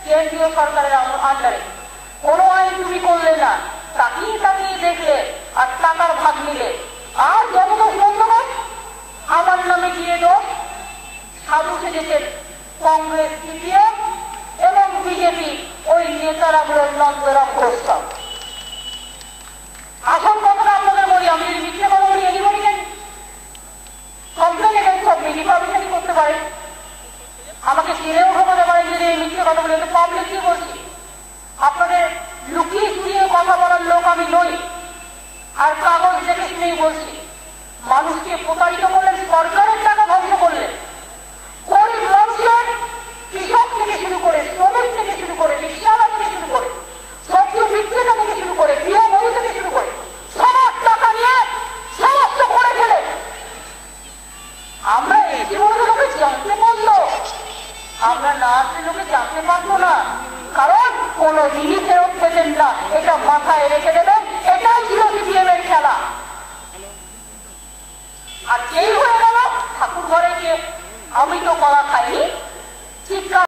কেন্দ্রীয় সরকারের আন্ডারে। কোনো আইন তুমি করলে না, তাকিয়ে তাকিয়ে দেখলে আর টাকার ভাগ নিলে। আর জনদোষ বন্ধুগণ, আমার নামে গিয়ে দোষ সাধু সেজেছেন কংগ্রেস, সিপিএম এবং বিজেপি ওই নেতারা হলেন নন্দরাম। আসল কথাটা আপনাদের বলি, আমি যদি মিথ্যে কথা বলি anybody can complain against of me, defamation করতে পারে, আমাকে জেলেও ঢোকাতে পারে যদি এই মিথ্যে কথা বলি। কিন্তু পাবলিক কি বলছি, আপনাদের লুকিয়ে চুরিয়ে কথা বলার লোক আমি নই। আর কাগজ দেখে শুনেই বলছি, মানুষকে প্রতারিত করলেন, সরকারের টাকা ধ্বংস করলেন, গরিব মানুষের, কৃষক থেকে শুরু করে, শ্রমিক থেকে শুরু করে, রিক্সাওয়ালা থেকে শুরু করে, সবজি বিক্রেতা থেকে শুরু করে, গৃহবধূ থেকে শুরু করে সবার টাকা নিয়ে সমস্ত করে ফেলে। আমরা এই জীবনে লোকে জানতে পারলো, আমরা না আসলে লোকে জানতে পারবো না, কারণ কোন জিনিস ফেরত পেতেন না, এটা মাথায় রেখে দেবেন। এটাই ছিল সিপিএম এর খেলা। আর যেই হয়ে গেল ঠাকুর ঘরে গিয়ে আমি তো কলা খাইনি,